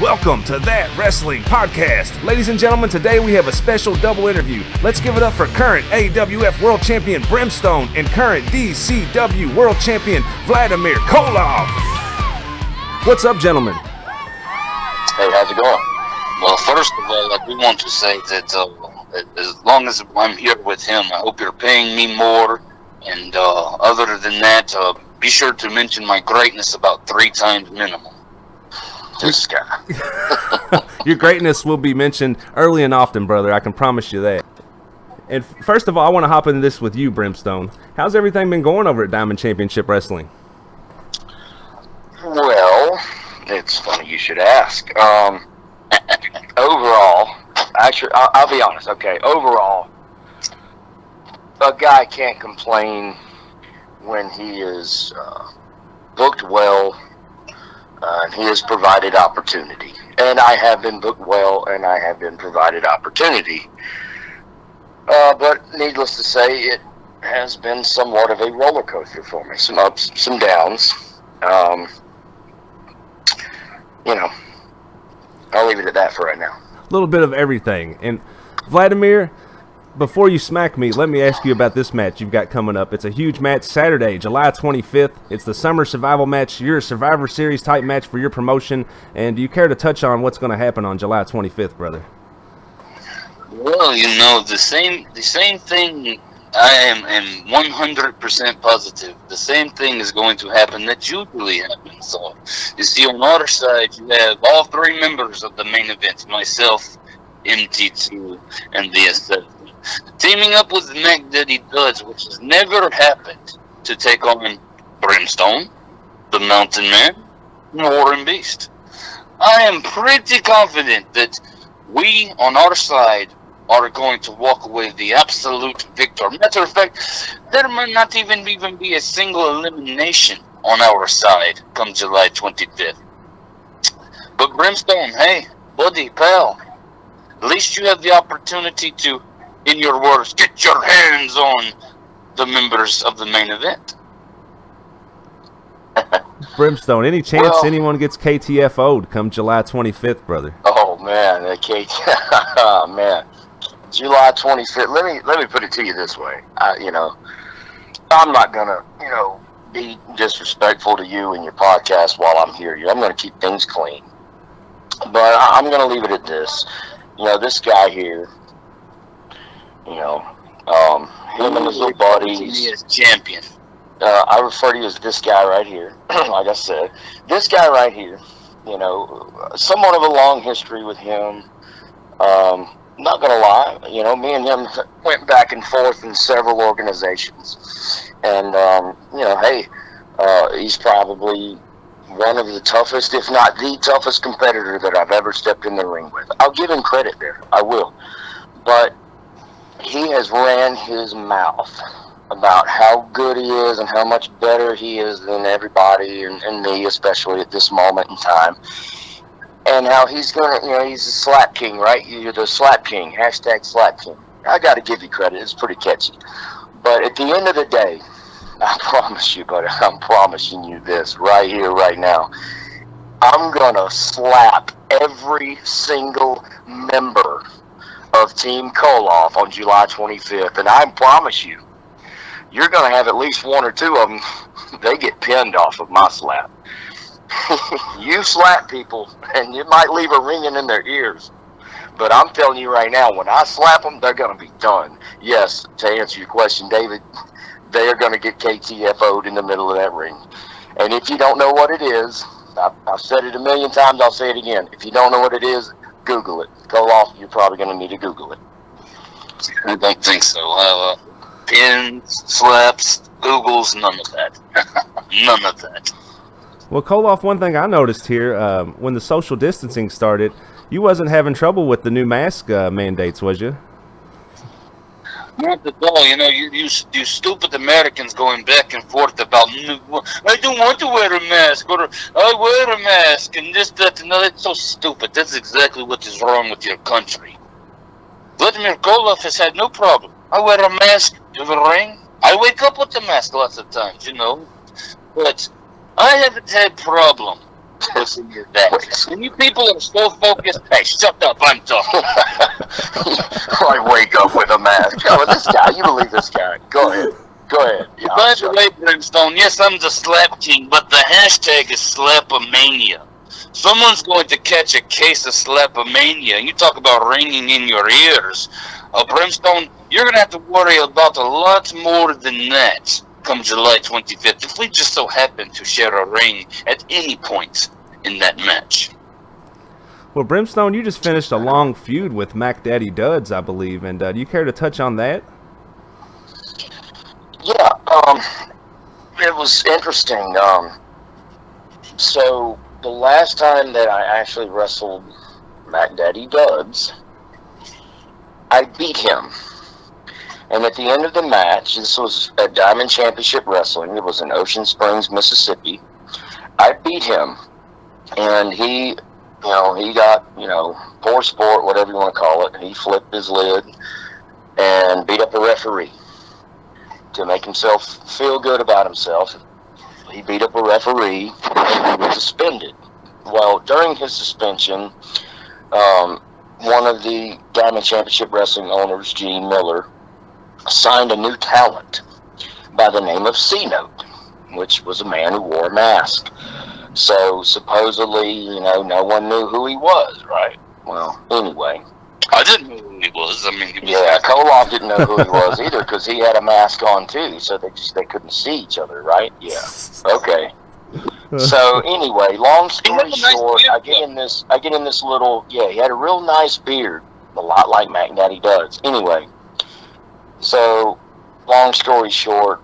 Welcome to That Wrestling Podcast. Ladies and gentlemen, today we have a special double interview. Let's give it up for current AWF World Champion Brimstone and current DCW World Champion Vladimir Koloff. What's up, gentlemen? Hey, how's it going? Well, first of all, I do want to say that as long as I'm here with him, I hope you're paying me more. And other than that, be sure to mention my greatness about 3 times minimum. This guy. Your greatness will be mentioned early and often, brother. I can promise you that. And first of all, I want to hop into this with you, Brimstone. How's everything been going over at Diamond Championship Wrestling? Well, it's funny you should ask. Overall, actually, I'll be honest. Okay, overall, a guy can't complain when he is booked well. And he has provided opportunity. And I have been booked well, and I have been provided opportunity. But needless to say, it has been somewhat of a roller coaster for me. Some ups, some downs. You know, I'll leave it at that for right now. A little bit of everything. And Vladimir, before you smack me, let me ask you about this match you've got coming up. It's a huge match Saturday, July 25th. It's the Summer Survival match. You're a Survivor Series type match for your promotion. And do you care to touch on what's going to happen on July 25th, brother? Well, you know, the same thing. I am 100% positive. The same thing is going to happen that usually happens. So, you see, on our side, you have all 3 members of the main event, myself, MT2, and the SF. Teaming up with Mac Daddy Duds, which has never happened, to take on Brimstone, the Mountain Man, Warren Beast. I am pretty confident that we, on our side, are going to walk away the absolute victor. Matter of fact, there might not even be a single elimination on our side come July 25th. But Brimstone, hey, buddy, pal, at least you have the opportunity to, in your words, get your hands on the members of the main event. Brimstone, any chance anyone gets KTFO'd come July 25th, brother? Oh, man, oh, man. July 25th, let me put it to you this way. You know, I'm not going to, you know, be disrespectful to you and your podcast while I'm here. I'm going to keep things clean. But I'm going to leave it at this. You know, this guy here, you know, him and his little buddies. He is champion. I refer to you as this guy right here. Like I said, this guy right here, you know, somewhat of a long history with him. Not going to lie, you know, me and him went back and forth in several organizations. And, you know, hey, he's probably one of the toughest, if not the toughest competitor that I've ever stepped in the ring with. I'll give him credit there. I will. But he has ran his mouth about how good he is and how much better he is than everybody, and me especially at this moment in time. And how he's going to, you know, he's a slap king, right? You're the slap king, hashtag slap king. I got to give you credit. It's pretty catchy. But at the end of the day, I promise you, buddy, I'm promising you this right here, right now. I'm going to slap every single member of Team Koloff on July 25th. And I promise you, you're going to have at least 1 or 2 of them, they get pinned off of my slap. You slap people, and you might leave a ringing in their ears. But I'm telling you right now, when I slap them, they're going to be done. Yes, to answer your question, David, they are going to get KTFO'd in the middle of that ring. And if you don't know what it is, I've said it a million times, I'll say it again. If you don't know what it is, Google it. Koloff, you're probably going to need to Google it. I don't think so. Pins, slaps, Googles, none of that. None of that. Well, Koloff, one thing I noticed here, when the social distancing started, you wasn't having trouble with the new mask mandates, was you? Not at all. You know, you stupid Americans going back and forth about, I don't want to wear a mask, or I wear a mask, and this, that, and that. That's so stupid. That's exactly what is wrong with your country. Vladimir Koloff has had no problem. I wear a mask to the ring. I wake up with the mask lots of times, you know. But I haven't had problem Listen to that. And you people are so focused. Hey, shut up! I'm talking. I wake up with a mask. Oh, this guy. You believe this guy? Go ahead. Go ahead. Yeah, By the way, Brimstone, yes, I'm the slap king, but the hashtag is slapomania. Someone's going to catch a case of slapomania, and you talk about ringing in your ears. Brimstone, you're going to have to worry about a lot more than that come July 25th, if we just so happen to share a ring at any point in that match. Well, Brimstone, you just finished a long feud with Mac Daddy Duds, I believe, and do you care to touch on that? Yeah, it was interesting. So the last time that I actually wrestled Mac Daddy Duds, I beat him. And at the end of the match, this was a Diamond Championship Wrestling. It was in Ocean Springs, Mississippi. I beat him, and he got, poor sport, whatever you want to call it. He flipped his lid and beat up a referee to make himself feel good about himself. He beat up a referee and he was suspended. Well, during his suspension, one of the Diamond Championship Wrestling owners, Gene Miller, signed a new talent by the name of C-Note, which was a man who wore a mask. So supposedly, no one knew who he was, right? Well, anyway. I didn't know who he was. I mean, Koloff didn't know who he was either because he had a mask on too, so they couldn't see each other, right? Yeah. Okay. So anyway, long story short, I get in this little, he had a real nice beard, a lot like Mac Daddy Duds. Anyway, so long story short,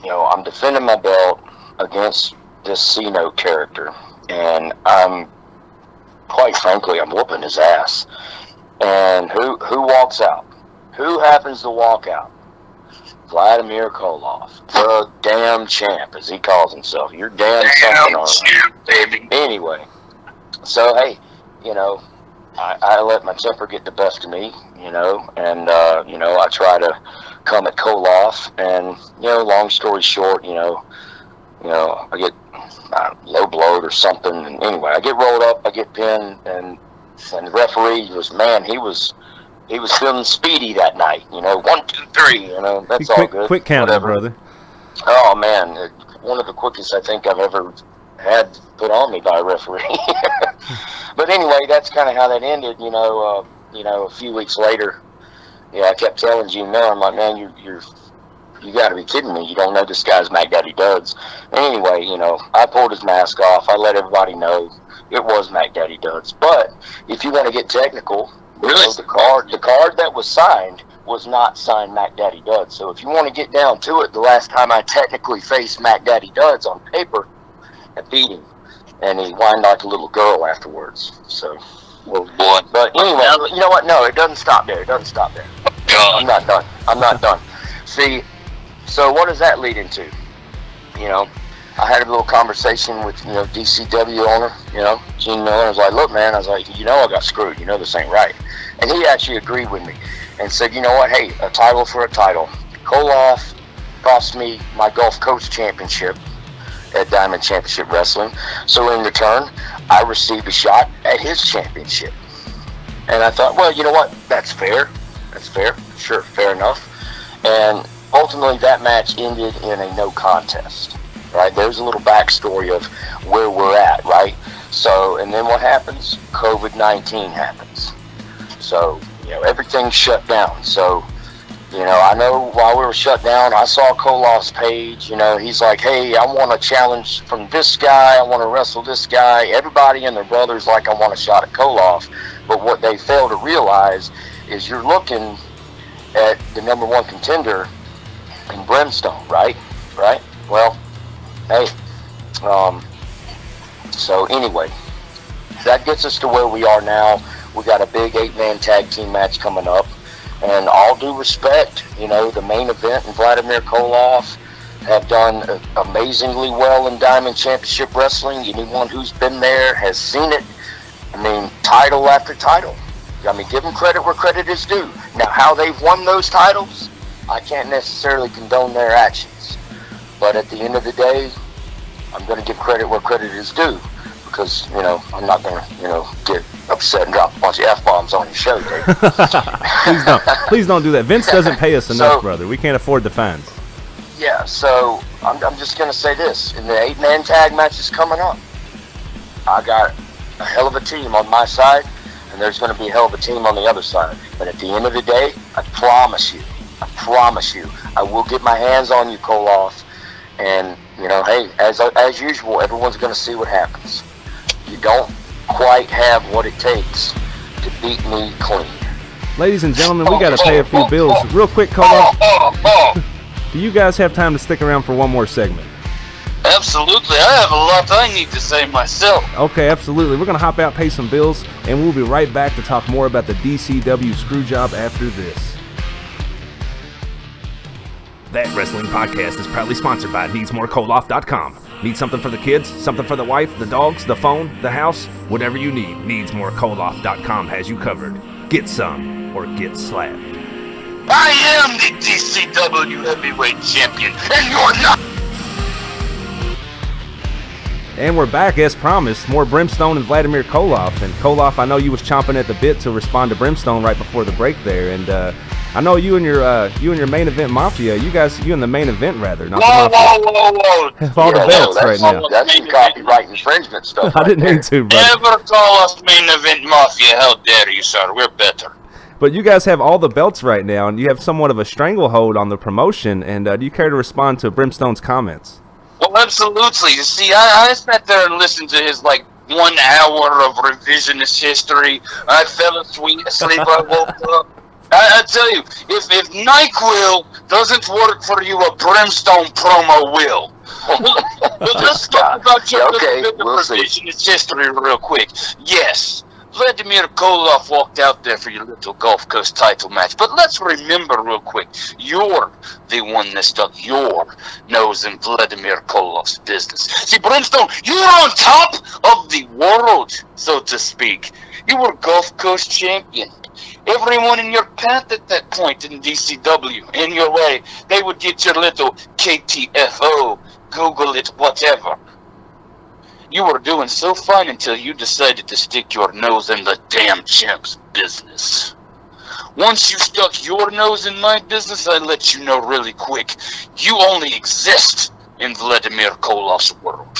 I'm defending my belt against this C-Note character, and quite frankly, I'm whooping his ass. And who walks out? Who happens to walk out? Vladimir Koloff, the damn champ, as he calls himself. You're damn something, baby. Anyway, so hey, I let my temper get the best of me, and I try to come at Koloff, and long story short, I get low blowed or something, and anyway, I get rolled up, I get pinned, and the referee was feeling speedy that night. 1, 2, 3. That's all good. Quick counter, brother. Oh man, one of the quickest I think I've ever had put on me by a referee. But anyway, that's kind of how that ended. A few weeks later, I kept telling Gene Miller, I'm like, man, you got to be kidding me. You don't know this guy's Mac Daddy Duds. Anyway, I pulled his mask off. I let everybody know it was Mac Daddy Duds. But if you want to get technical, the card that was signed was not signed Mac Daddy Duds. So if you want to get down to it, the last time I technically faced Mac Daddy Duds on paper, I beat him. And he whined like a little girl afterwards. So, but anyway, you know what? No, it doesn't stop there. I'm not done. See, so what does that lead into? I had a little conversation with, DCW owner, Gene Miller. I was like, look, man, I got screwed. This ain't right. And he actually agreed with me and said, you know what, hey, a title for a title. Koloff cost me my Gulf Coast Championship at Diamond Championship Wrestling. So in return, I received a shot at his championship. And I thought, well, you know what, that's fair. Sure, fair enough. And ultimately, that match ended in a no contest. Right, there's a little backstory of where we're at, right? So, and then what happens? COVID-19 happens. So, everything's shut down. So, I know while we were shut down, I saw Koloff's page. He's like, hey, I want a challenge from this guy. I want to wrestle this guy. Everybody and their brother's like, I want a shot at Koloff. But what they fail to realize is you're looking at the #1 contender in Brimstone, right? Well, hey, so anyway, that gets us to where we are now. We got a big 8-man tag team match coming up, and all due respect, the main event and Vladimir Koloff have done amazingly well in Diamond Championship Wrestling. Anyone who's been there has seen it. I mean, title after title. Give them credit where credit is due. Now, how they've won those titles, I can't necessarily condone their actions. But at the end of the day, I'm going to give credit where credit is due. because, you know, I'm not going to, you know, get upset and drop a bunch of F-bombs on your show, Dave. Please don't. Please don't do that. Vince doesn't pay us enough, brother. We can't afford the fines. Yeah, so I'm just going to say this. In the 8-man tag matches coming up, I got a hell of a team on my side, and there's going to be a hell of a team on the other side. But at the end of the day, I promise you, I will get my hands on you, Koloff. And, you know, hey, as usual, everyone's going to see what happens. You don't quite have what it takes to beat me clean. Ladies and gentlemen, we got to pay a few bills. Real quick, Koloff, do you guys have time to stick around for one more segment? Absolutely. I have a lot I need to say myself. Okay, absolutely. We're going to hop out, pay some bills, and we'll be right back to talk more about the DCW Screwjob after this. That Wrestling Podcast is proudly sponsored by NeedsMoreKoloff.com. Need something for the kids, something for the wife, the dogs, the phone, the house? Whatever you need, NeedsMoreKoloff.com has you covered. Get some or get slapped. I am the DCW Heavyweight Champion, and you're not! And we're back, as promised. More Brimstone and Vladimir Koloff. And Koloff, I know you was chomping at the bit to respond to Brimstone right before the break there. And I know you and your main event mafia. You in the main event rather. Not Whoa! Have all the belts right now. That's some copyright infringement stuff. I didn't mean to, brother. Never call us main event mafia. How dare you, sir? We're better. But you guys have all the belts right now, and you have somewhat of a stranglehold on the promotion. And do you care to respond to Brimstone's comments? Well, absolutely. You see, I sat there and listened to his, 1 hour of revisionist history. I fell asleep, I woke up. I tell you, if NyQuil doesn't work for you, a Brimstone promo will. But let's talk about your revisionist history real quick. Yes, Vladimir Koloff walked out there for your little Gulf Coast title match. But let's remember real quick, you're the one that stuck your nose in Vladimir Koloff's business. See, Brimstone, you were on top of the world, so to speak. You were Gulf Coast champion. Everyone in your path at that point in DCW, in your way, they would get your little KTFO, Google it, whatever. You were doing so fine until you decided to stick your nose in the damn champ's business. Once you stuck your nose in my business, I let you know really quick. You only exist in Vladimir Koloff's world.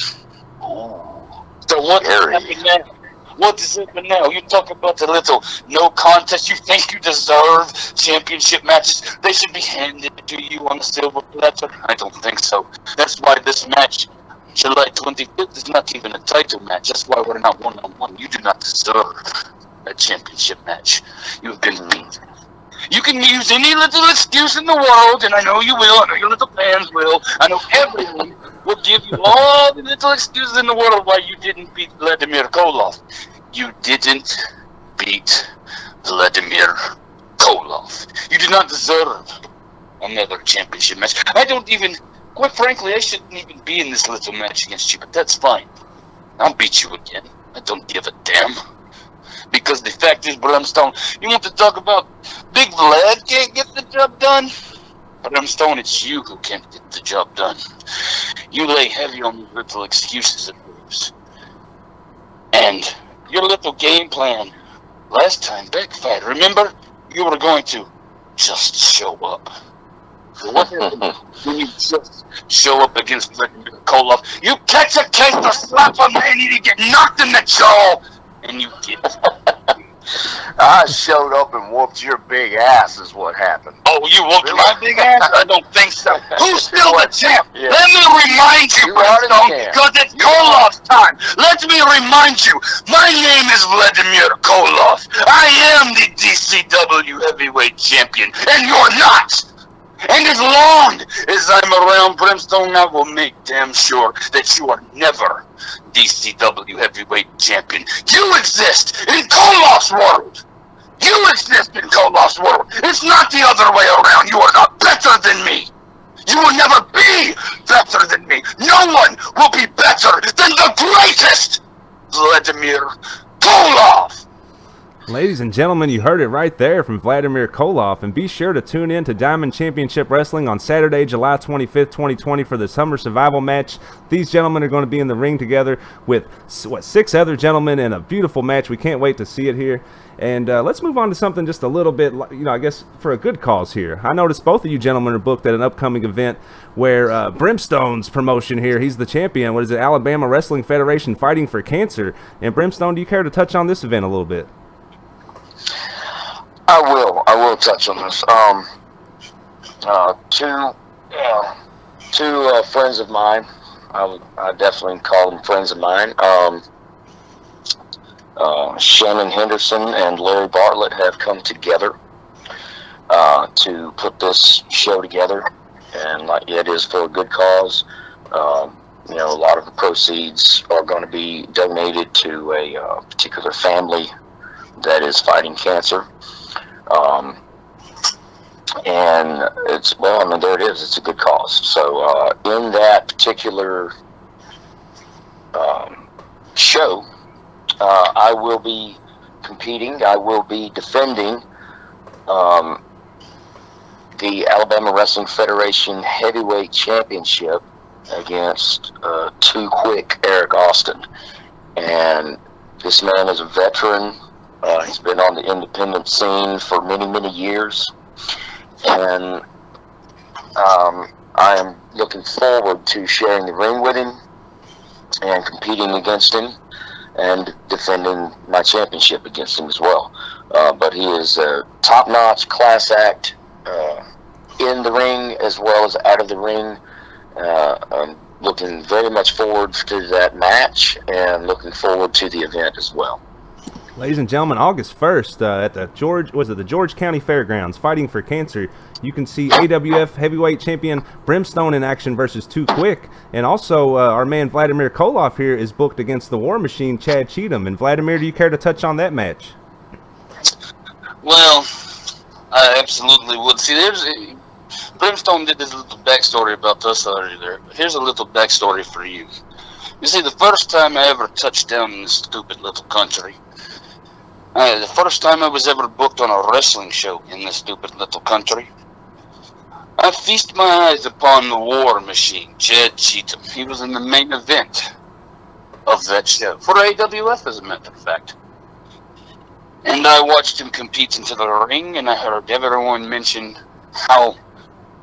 Ooh. So what's happening now? What is happening now? You talk about the little no contest. You think you deserve championship matches? They should be handed to you on a silver platter? I don't think so. That's why this match, July 25th, is not even a title match. That's why we're not one-on-one. You do not deserve a championship match. You've been beat. You can use any little excuse in the world, and I know you will. I know your little fans will. I know everyone will give you all the little excuses in the world why you didn't beat Vladimir Koloff. You didn't beat Vladimir Koloff. You do not deserve another championship match. I don't even... Quite frankly, I shouldn't even be in this little match against you, but that's fine. I'll beat you again. I don't give a damn. Because the fact is, Brimstone, you want to talk about Big Vlad can't get the job done? Brimstone, it's you who can't get the job done. You lay heavy on your little excuses and moves. And your little game plan last time backfired. Remember? You were going to just show up. What happened when you just show up against Vladimir Koloff? You catch a case or slap a man and you get knocked in the jaw, and you get I showed up and whooped your big ass is what happened. Oh, you whooped my big ass? I don't think so. Who's still the champ? Yeah. Let me remind you, Brimstone, because it's Koloff's time. Let me remind you, my name is Vladimir Koloff. I am the DCW Heavyweight Champion, and you're not. And as long as I'm around, Brimstone, I will make damn sure that you are never DCW Heavyweight Champion. You exist in Koloff's world. You exist in Koloff's world. It's not the other way around. You are not better than me. You will never be better than me. No one will be better than the greatest Vladimir Koloff. Ladies and gentlemen, you heard it right there from Vladimir Koloff, and be sure to tune in to Diamond Championship Wrestling on Saturday, July 25th, 2020 for the Summer Survival match. These gentlemen are going to be in the ring together with, 6 other gentlemen in a beautiful match. We can't wait to see it here. And let's move on to something just a little bit, I guess for a good cause here. I noticed both of you gentlemen are booked at an upcoming event where Brimstone's promotion here, he's the champion. What is it, Alabama Wrestling Federation Fighting for Cancer. And Brimstone, do you care to touch on this event a little bit? I will touch on this. Two friends of mine. I definitely call them friends of mine. Shannon Henderson and Larry Bartlett have come together to put this show together, and it is for a good cause. A lot of the proceeds are going to be donated to a particular family that is fighting cancer. And there it is. It's a good cause. So in that particular show, I will be competing. I will be defending the Alabama Wrestling Federation Heavyweight Championship against Too Quick Eric Austin. And this man is a veteran. He's been on the independent scene for many, many years. And I am looking forward to sharing the ring with him and competing against him and defending my championship against him as well. But he is a top-notch class act in the ring as well as out of the ring. I'm looking very much forward to that match and looking forward to the event as well. Ladies and gentlemen, August 1st at the George County Fairgrounds, Fighting for Cancer, you can see AWF Heavyweight Champion Brimstone in action versus Too Quick. And also, our man Vladimir Koloff here is booked against the War Machine, Chad Cheatham. And Vladimir, do you care to touch on that match? Well, I absolutely would. See, Brimstone did this little backstory about us earlier. Here's a little backstory for you. You see, the first time I ever touched down in this stupid little country, the first time I was ever booked on a wrestling show in this stupid little country, I feast my eyes upon the War Machine, Chad Cheatham. He was in the main event of that show, for AWF as a matter of fact. And I watched him compete into the ring, and I heard everyone mention how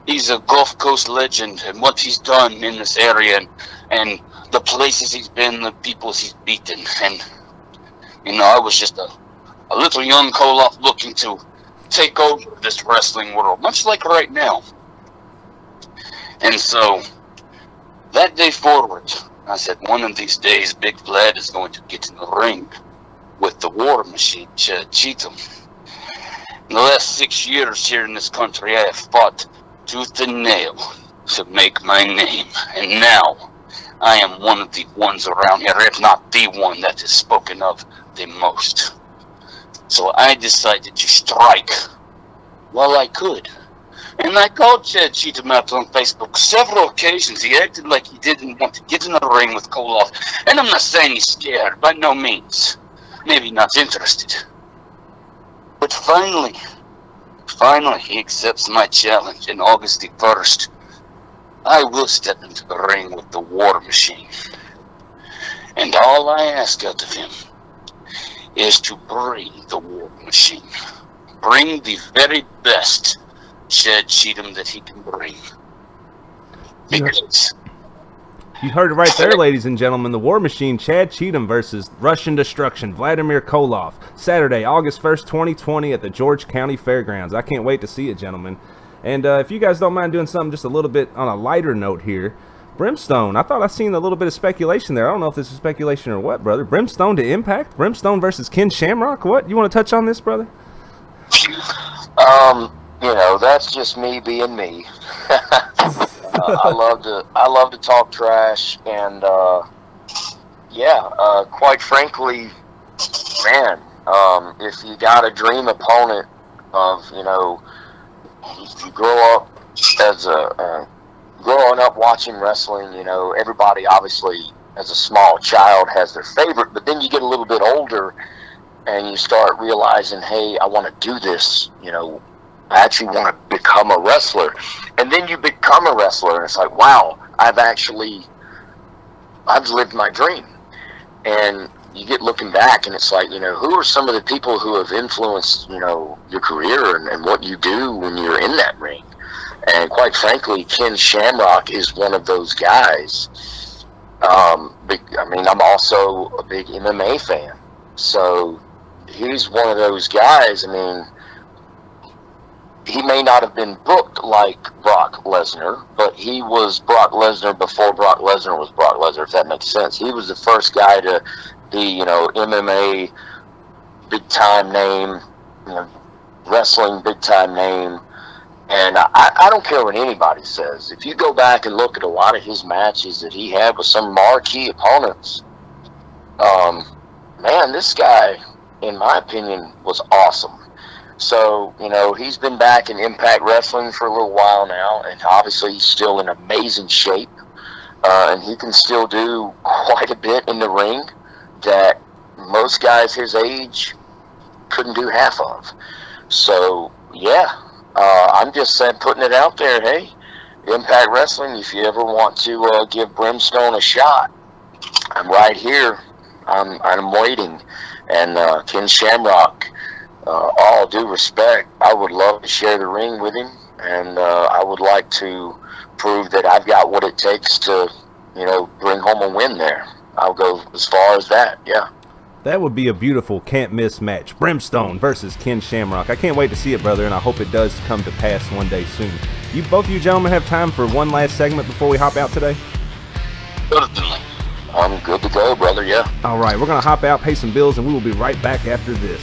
he's a Gulf Coast legend and what he's done in this area and the places he's been, the people he's beaten. And, I was just a little young Koloff looking to take over this wrestling world, much like right now. And so, that day forward, I said, one of these days, Big Vlad is going to get in the ring with the War Machine, Chad Cheatham. In the last 6 years here in this country, I have fought tooth and nail to make my name. And now, I am one of the ones around here, if not the one that is spoken of the most. So I decided to strike while I could. And I called Chad Cheatham out on Facebook several occasions. He acted like he didn't want to get in the ring with Koloff. And I'm not saying he's scared, by no means. Maybe not interested. But finally, he accepts my challenge. And August the 1st, I will step into the ring with the War Machine. And all I ask out of him is to bring the War Machine. Bring the very best Chad Cheatham that he can bring. Because you heard it right there, ladies and gentlemen. The War Machine, Chad Cheatham versus Russian Destruction, Vladimir Koloff. Saturday, August 1st, 2020 at the George County Fairgrounds. I can't wait to see it, gentlemen. And if you guys don't mind doing something just a little bit on a lighter note here, Brimstone, I thought I seen a little bit of speculation there. I don't know if this is speculation or what, brother. Brimstone to Impact? Brimstone versus Ken Shamrock? What? You want to touch on this, brother? That's just me being me. I love to talk trash, and quite frankly, man, if you got a dream opponent of, if you grow up as growing up watching wrestling, everybody obviously as a small child has their favorite, but then you get a little bit older and you start realizing, hey, I want to do this, you know, I actually want to become a wrestler. And then you become a wrestler, and it's like, wow, I've lived my dream. And you get looking back, and it's like, you know, who are some of the people who have influenced, you know, your career and what you do when you're in that ring? And quite frankly, Ken Shamrock is one of those guys. I mean, I'm also a big MMA fan. So he's one of those guys. I mean, he may not have been booked like Brock Lesnar, but he was Brock Lesnar before Brock Lesnar was Brock Lesnar, if that makes sense. He was the first guy to be, you know, MMA big-time name, you know, wrestling big-time name. And I don't care what anybody says. If you go back and look at a lot of his matches that he had with some marquee opponents, man, this guy, in my opinion, was awesome. So, you know, he's been back in Impact Wrestling for a little while now, and obviously he's still in amazing shape. And he can still do quite a bit in the ring that most guys his age couldn't do half of. So, yeah, I'm just saying, putting it out there, hey, Impact Wrestling, if you ever want to give Brimstone a shot, I'm right here. I'm waiting. And Ken Shamrock, all due respect, I would love to share the ring with him, and I would like to prove that I've got what it takes to, you know, bring home a win there. I'll go as far as that, yeah. That would be a beautiful can't-miss match. Brimstone versus Ken Shamrock. I can't wait to see it, brother, and I hope it does come to pass one day soon. Both of you gentlemen have time for one last segment before we hop out today? Certainly. I'm good to go, brother, yeah. All right, we're going to hop out, pay some bills, and we will be right back after this.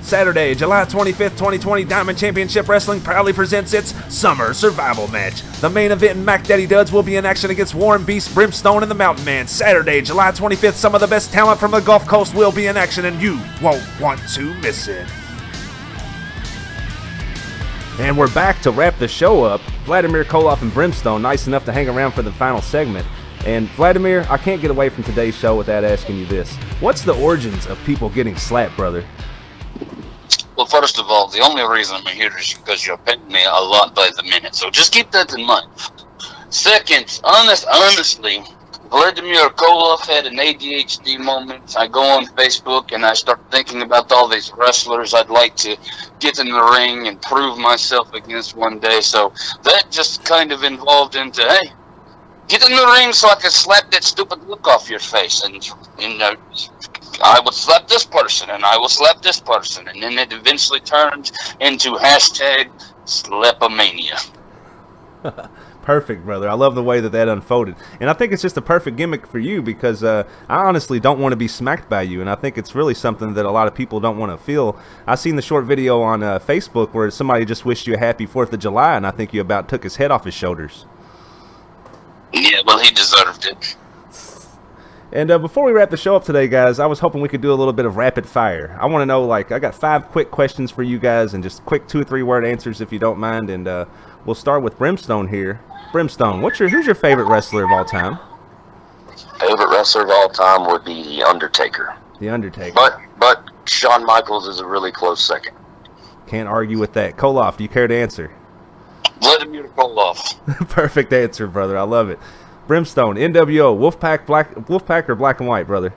Saturday, July 25th, 2020, Diamond Championship Wrestling proudly presents its Summer Survival Match. The main event, Mac Daddy Duds, will be in action against Warren Beast, Brimstone, and the Mountain Man. Saturday, July 25th, some of the best talent from the Gulf Coast will be in action, and you won't want to miss it. And we're back to wrap the show up. Vladimir Koloff and Brimstone, nice enough to hang around for the final segment. And Vladimir, I can't get away from today's show without asking you this. What's the origins of people getting slapped, brother? Well, first of all, the only reason I'm here is because you're paying me a lot by the minute, so just keep that in mind. Second, honestly, Vladimir Koloff had an ADHD moment. I go on Facebook and I start thinking about all these wrestlers I'd like to get in the ring and prove myself against one day, so that just kind of involved into, hey, get in the ring so I can slap that stupid look off your face, and you know, I would slap this person, and I will slap this person, and then it eventually turned into hashtag Slepomania. Perfect, brother. I love the way that unfolded. And I think it's just a perfect gimmick for you because I honestly don't want to be smacked by you, and I think it's really something that a lot of people don't want to feel. I seen the short video on Facebook where somebody just wished you a happy 4th of July, and I think you about took his head off his shoulders. Yeah, well, he deserved it. And before we wrap the show up today, guys, I was hoping we could do a little bit of rapid fire. I want to know, like, I got 5 quick questions for you guys and just quick 2 or 3 word answers if you don't mind. And we'll start with Brimstone here. Brimstone, who's your favorite wrestler of all time? Favorite wrestler of all time would be The Undertaker. The Undertaker. But Shawn Michaels is a really close second. Can't argue with that. Koloff, do you care to answer? Vladimir Koloff. Perfect answer, brother. I love it. Brimstone, NWO, Wolfpack or Black and White, brother?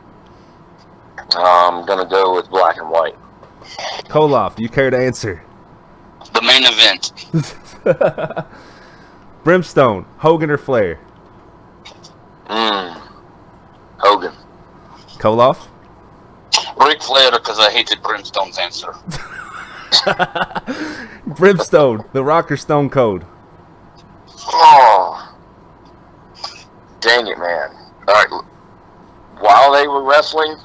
I'm going to go with Black and White. Koloff, do you care to answer? The main event. Brimstone, Hogan or Flair? Hogan. Koloff? Ric Flair, because I hated Brimstone's answer. Brimstone, The Rock or Stone Cold? Oh. Dang it, man. All right. While they were wrestling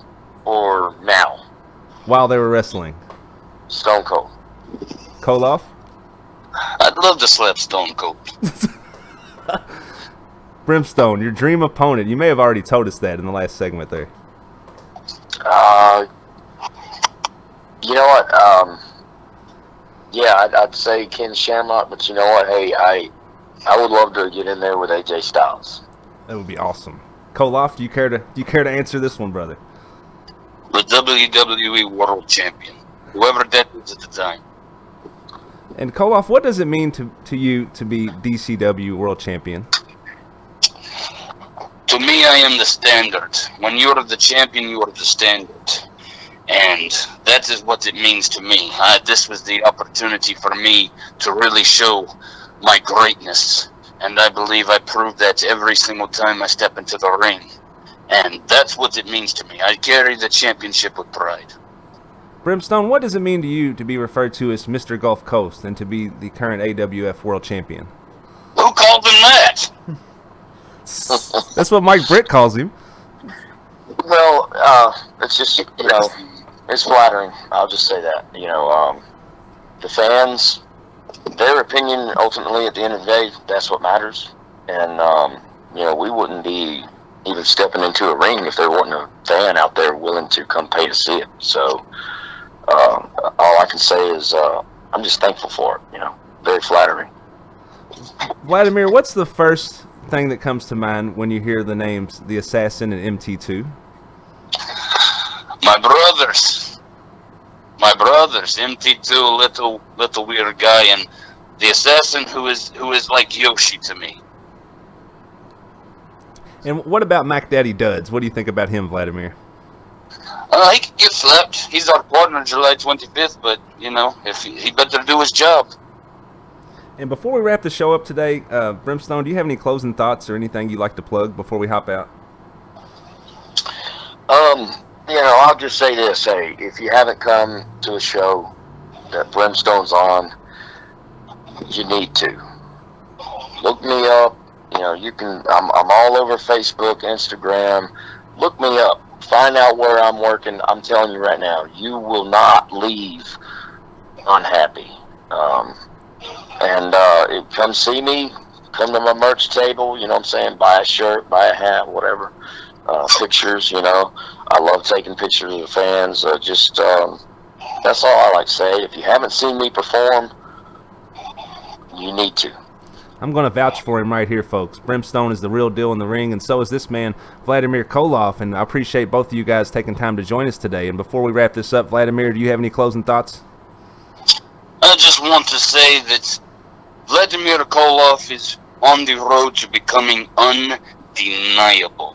or now? While they were wrestling. Stone Cold. Koloff? I'd love to slap Stone Cold. Brimstone, your dream opponent. You may have already told us that in the last segment there. You know what? Yeah, I'd say Ken Shamrock, but you know what? Hey, I would love to get in there with AJ Styles. That would be awesome. Koloff, do you care to answer this one, brother? the WWE World Champion, whoever that was at the time. And Koloff, what does it mean to you to be DCW World Champion? To me, I am the standard. When you are the champion, you are the standard. And that is what it means to me. This was the opportunity for me to really show my greatness. And I believe I proved that every single time I step into the ring. And that's what it means to me. I carry the championship with pride. Brimstone, what does it mean to you to be referred to as Mr. Gulf Coast and to be the current AWF World Champion? Who called him that? That's what Mike Britt calls him. Well, it's just, it's flattering. I'll just say that. The fans, their opinion, ultimately, at the end of the day, that's what matters. And, we wouldn't be even stepping into a ring if there wasn't a fan out there willing to come pay to see it. So, all I can say is I'm just thankful for it, very flattering. Vladimir, what's the first thing that comes to mind when you hear the names The Assassin and MT2? My brothers, MT2, little weird guy, and the Assassin who is like Yoshi to me. And what about Mac Daddy Duds? What do you think about him, Vladimir? He can get slapped. He's our partner July 25th, but, if he better do his job. And before we wrap the show up today, Brimstone, do you have any closing thoughts or anything you'd like to plug before we hop out? I'll just say this. Hey, if you haven't come to a show that Brimstone's on, you need to. Look me up. I'm all over Facebook, Instagram. Look me up. Find out where I'm working. I'm telling you right now, you will not leave unhappy. Come see me. Come to my merch table. You know what I'm saying? Buy a shirt, buy a hat, whatever. Pictures. I love taking pictures of the fans. That's all I like to say. If you haven't seen me perform, you need to. I'm going to vouch for him right here, folks. Brimstone is the real deal in the ring, and so is this man, Vladimir Koloff, and I appreciate both of you guys taking time to join us today. And before we wrap this up, Vladimir, do you have any closing thoughts? I just want to say that Vladimir Koloff is on the road to becoming undeniable.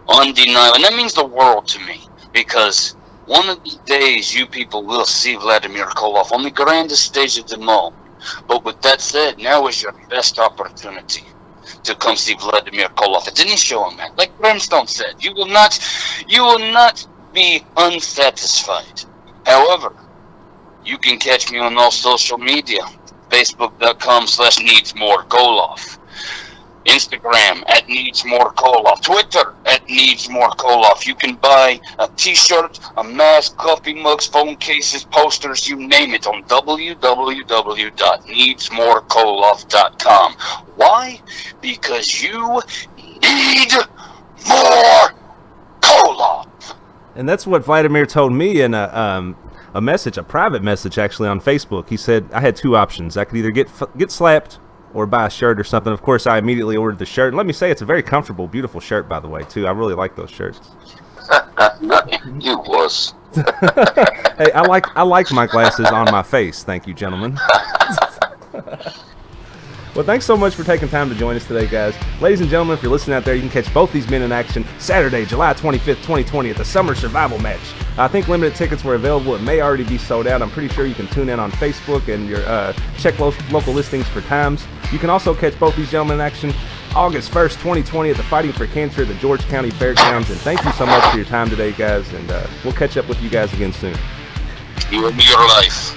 Undeniable. And that means the world to me, because one of the days you people will see Vladimir Koloff on the grandest stage of them all. But with that said, now is your best opportunity to come see Vladimir Koloff at any show I'm at. Like Brimstone said, you will not be unsatisfied. However, you can catch me on all social media. Facebook.com/NeedsMoreKoloff. Instagram @NeedsMoreKoloff. Twitter @NeedsMoreKoloff. You can buy a t-shirt, a mask, coffee mugs, phone cases, posters, you name it, on www.needsmorekoloff.com. Why? Because you need more Koloff. And that's what Vladimir told me in a private message actually on Facebook. He said I had two options. I could either get slapped or buy a shirt or something. Of course, I immediately ordered the shirt. And let me say, it's a very comfortable, beautiful shirt, by the way, too. I really like those shirts. You wuss. Hey, I like my glasses on my face. Thank you, gentlemen. Well, thanks so much for taking time to join us today, guys. Ladies and gentlemen, if you're listening out there, you can catch both these men in action Saturday, July 25th, 2020 at the Summer Survival Match. I think limited tickets were available. It may already be sold out. I'm pretty sure you can tune in on Facebook and check local listings for times. You can also catch both these gentlemen in action August 1st, 2020 at the Fighting for Cancer at the George County Fairgrounds. And thank you so much for your time today, guys, and we'll catch up with you guys again soon. You will be your life.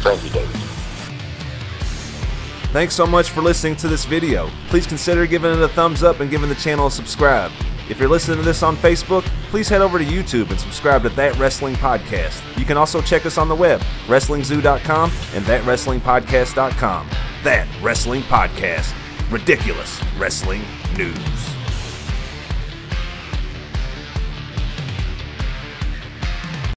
Thank you, David. Thanks so much for listening to this video. Please consider giving it a thumbs up and giving the channel a subscribe. If you're listening to this on Facebook, please head over to YouTube and subscribe to That Wrestling Podcast. You can also check us on the web, WrestlingZoo.com and ThatWrestlingPodcast.com. That Wrestling Podcast. Ridiculous Wrestling News.